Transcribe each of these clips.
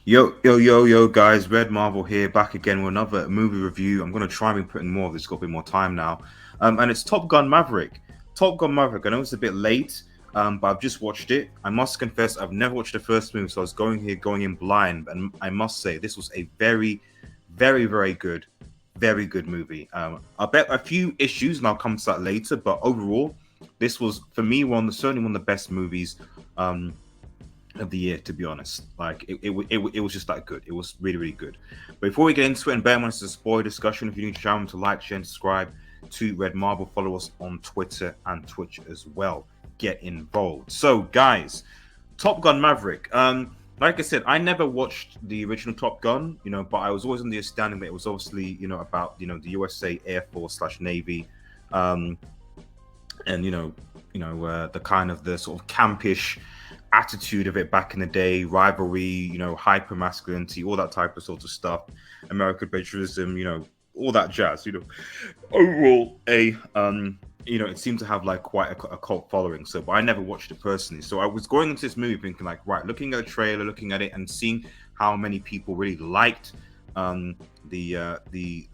Yo, guys, Red Marvel here, back again with another movie review. I'm going to try and be putting more of this, got a bit more time now. And it's Top Gun Maverick. Top Gun Maverick, I know it's a bit late, but I've just watched it. I must confess, I've never watched the first movie, so I was going in blind. And I must say, this was a very, very, very good movie. I bet a few issues, and I'll come to that later, but overall, this was, for me, certainly one of the best movies. Of the year, to be honest. Like it was just that good. It was really, really good. But before we get into it, and bear in mind it's a spoiler discussion, if you need to channel to like, share, and subscribe to Red Marble, follow us on Twitter and Twitch as well. Get involved. So, guys, Top Gun Maverick. Like I said, I never watched the original Top Gun, but I was always on the understanding that it was obviously, about the USA Air Force / Navy, and the kind of the sort of campish attitude of it back in the day, rivalry, hyper masculinity, all that type of sort of stuff, American patriotism, all that jazz. Overall, it seemed to have like quite a cult following. So, but I never watched it personally. So I was going into this movie thinking like, right, looking at the trailer, looking at it, and seeing how many people really liked the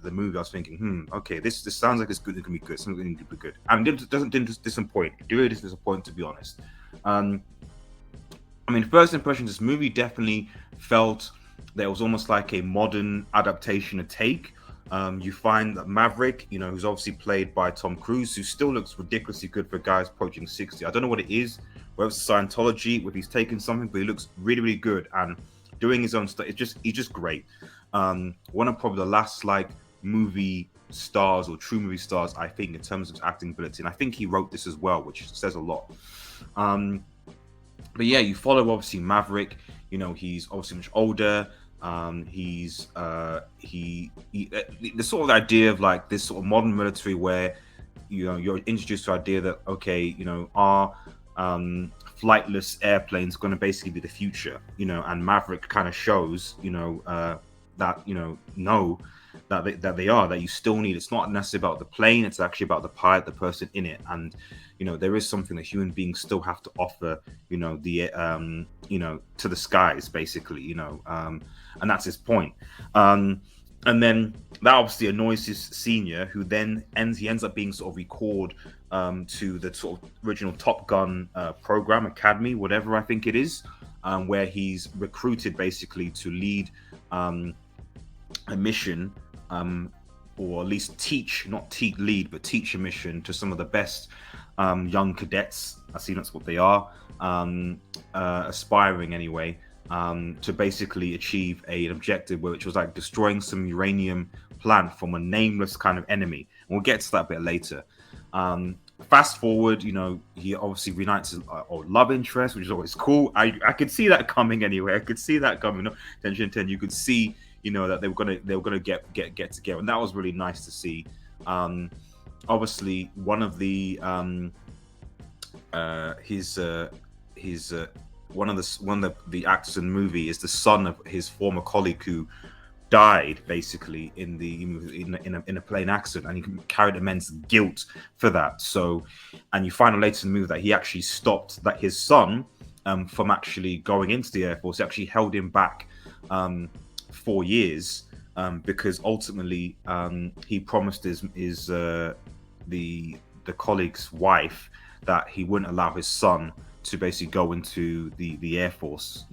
movie. I was thinking, okay, this sounds like it's good. It's gonna be good. Something going to be good. And it didn't disappoint. It really doesn't disappoint, to be honest. I mean, first impressions, this movie definitely felt that it was almost like a modern adaptation, a take. You find that Maverick, who's obviously played by Tom Cruise, who still looks ridiculously good for guys approaching 60. I don't know what it is, whether it's Scientology, whether he's taken something, but he looks really, really good and doing his own stuff. He's just great. One of probably the last movie stars or true movie stars, I think, in terms of acting ability. And I think he wrote this as well, which says a lot. But yeah, you follow obviously Maverick. He's obviously much older. He's the sort of idea of like this sort of modern military where you're introduced to the idea that okay, our flightless airplanes going to basically be the future. And Maverick kind of shows that know that they are, that you still need. It's not necessarily about the plane, it's actually about the pilot, the person in it. And there is something that human beings still have to offer, to the skies, basically, and that's his point. And then that obviously annoys his senior, who then ends up being sort of recalled to the sort of original Top Gun program, academy, whatever I think it is, where he's recruited basically to lead a mission, or at least teach a mission to some of the best young cadets. I see that's what they are, aspiring anyway, to basically achieve an objective, which was like destroying some uranium plant from a nameless kind of enemy. And we'll get to that a bit later. Fast forward, he obviously reunites his love interest, which is always cool. I could see that coming anyway. I could see that coming. Tension 10. You could see, that they were gonna get together, and that was really nice to see. Obviously, one of the one of the actors in the movie is the son of his former colleague who died basically in a plane accident, and he carried immense guilt for that. So, and you find out later in the movie that he actually stopped that his son from actually going into the Air Force. He actually held him back 4 years because ultimately he promised the colleague's wife that he wouldn't allow his son to basically go into the Air Force,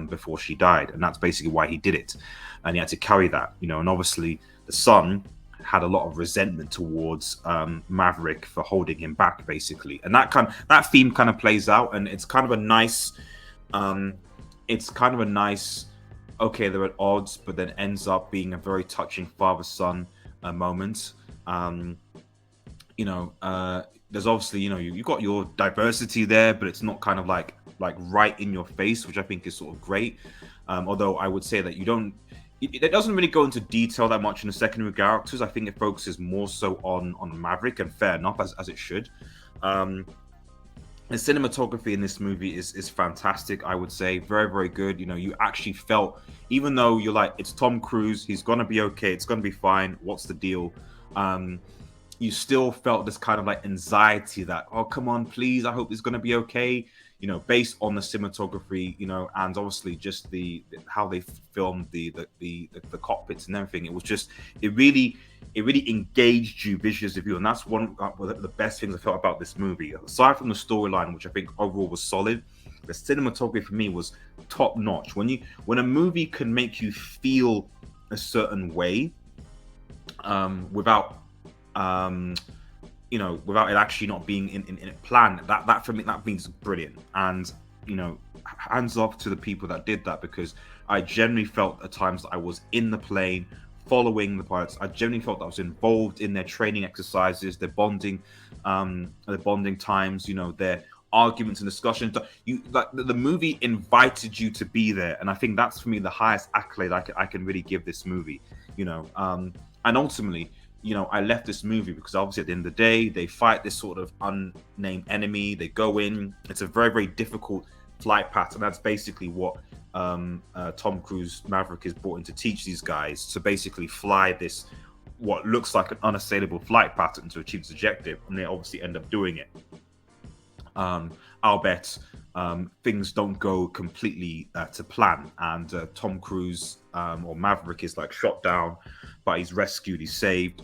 before she died. And that's basically why he did it. And he had to carry that, and obviously the son had a lot of resentment towards Maverick for holding him back, basically. And that theme kind of plays out, and it's kind of a nice, okay, they're at odds, but then ends up being a very touching father-son moment. There's obviously, you got your diversity there, but it's not kind of like right in your face, which I think is sort of great. Although I would say that it doesn't really go into detail that much in the secondary characters. I think it focuses more so on Maverick, and fair enough, as it should. The cinematography in this movie is fantastic, I would say. Very, very good. You actually felt, even though you're like, it's Tom Cruise, he's going to be okay, it's going to be fine, what's the deal? You still felt this kind of like anxiety that, oh, come on, please, I hope it's going to be okay. based on the cinematography, and obviously just the how they filmed the cockpits and everything. It really engaged you visually as a viewer, and that's one of the best things I felt about this movie. Aside from the storyline, which I think overall was solid, the cinematography for me was top notch. When a movie can make you feel a certain way, without without it actually not being in a plan, that for me, that means brilliant. And hands off to the people that did that, because I generally felt at times that I was in the plane following the pilots. I generally felt that I was involved in their training exercises, their bonding times, their arguments and discussions. The movie invited you to be there, and I think that's for me the highest accolade I can really give this movie. And ultimately, I left this movie because obviously at the end of the day, they fight this sort of unnamed enemy. They go in. It's a very, very difficult flight pattern. That's basically what Tom Cruise Maverick is brought in to teach these guys, to basically fly this, what looks like an unassailable flight pattern to achieve its objective. And they obviously end up doing it. I'll bet things don't go completely to plan, and Tom Cruise or Maverick is like shot down, but he's rescued, he's saved,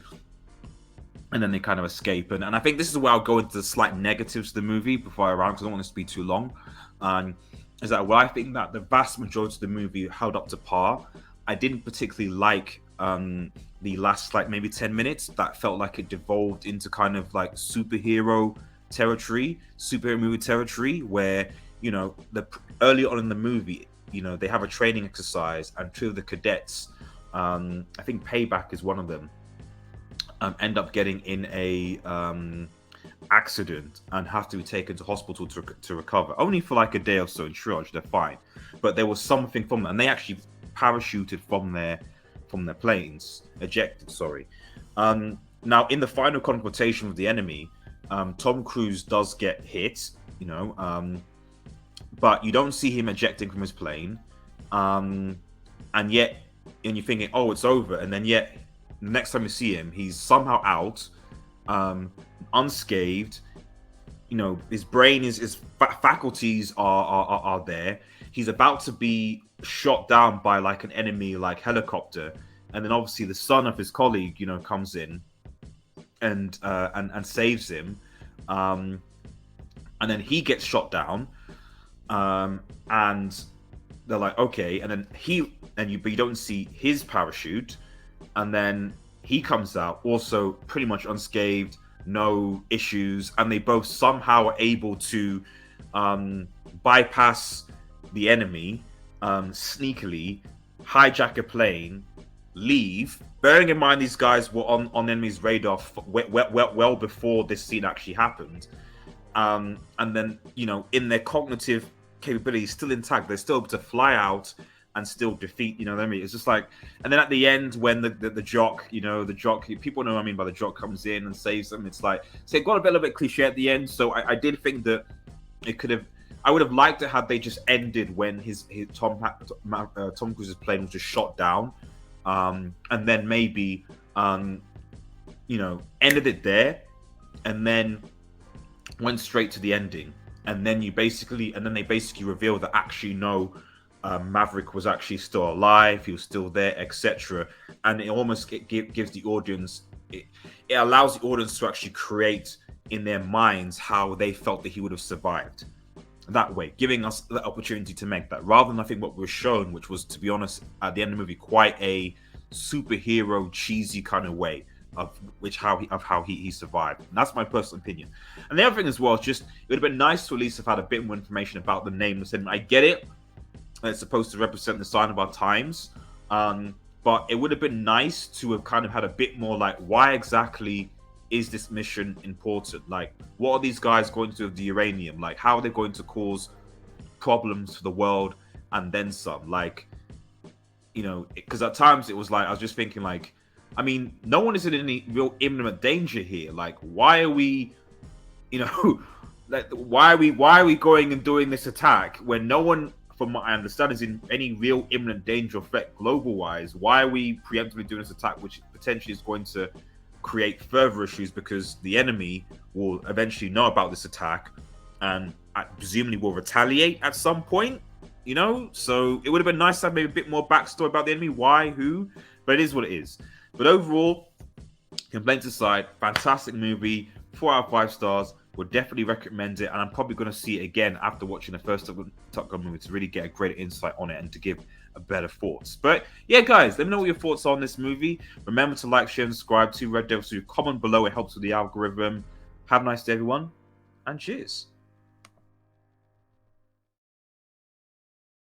and then they kind of escape. And I think this is where I'll go into the slight negatives of the movie before I run, because I don't want this to be too long. Is that I think that the vast majority of the movie held up to par. I didn't particularly like the last maybe 10 minutes. That felt like it devolved into kind of like superhero movie territory, where early on in the movie, they have a training exercise, and two of the cadets, I think Payback is one of them, end up getting in a accident and have to be taken to hospital to recover, only for like a day or so in triage. They're fine, but there was something from that, and they actually parachuted from their planes, ejected, sorry. Now in the final confrontation with the enemy, Tom Cruise does get hit, but you don't see him ejecting from his plane, and you're thinking, oh, it's over, and then yet the next time you see him, he's somehow out, unscathed. His brain his faculties are there. He's about to be shot down by like an enemy like helicopter, and then obviously the son of his colleague comes in and saves him, and then he gets shot down, and they're like, okay, and then but you don't see his parachute, and then he comes out also pretty much unscathed, no issues, and they both somehow are able to bypass the enemy, sneakily hijack a plane, leave, bearing in mind these guys were on enemy's radar well before this scene actually happened, and then in their cognitive capabilities still intact, they're still able to fly out and still defeat the enemy. It's just like, and then at the end when the jock, people know what I mean by the jock, comes in and saves them. It's like, so it got a little bit cliche at the end. So I did think that I would have liked it had they just ended when his Tom Cruise's plane was just shot down, and then maybe ended it there, and then went straight to the ending, and then they basically reveal that actually no, Maverick was actually still alive, he was still there, etc. And it almost gives the audience, it allows the audience to actually create in their minds how they felt that he would have survived that way, giving us the opportunity to make that, rather than I think what was shown, which was, to be honest, at the end of the movie, quite a superhero cheesy kind of way of how he survived. And that's my personal opinion. And the other thing as well is just, it would have been nice to at least have had a bit more information about the name of the cinema. I get it, it's supposed to represent the sign of our times, but it would have been nice to have kind of had a bit more like, why exactly is this mission important? Like, what are these guys going to do with the uranium? Like, how are they going to cause problems for the world and then some? Like, because at times it was like, I was just thinking like, I mean, no one is in any real imminent danger here. Like, why are we, like, why are we going and doing this attack when no one, from what I understand, is in any real imminent danger or threat global-wise? Why are we preemptively doing this attack, which potentially is going to create further issues, because the enemy will eventually know about this attack and presumably will retaliate at some point, you know? So it would have been nice to have maybe a bit more backstory about the enemy, why, who, but it is what it is. But overall, complaints aside, fantastic movie, 4 out of 5 stars. Would definitely recommend it, and I'm probably going to see it again after watching the first Top Gun movie to really get a greater insight on it and to give a better thoughts. But yeah, guys, let me know what your thoughts are on this movie. Remember to like, share, and subscribe to Red Devil. So comment below; it helps with the algorithm. Have a nice day, everyone, and cheers.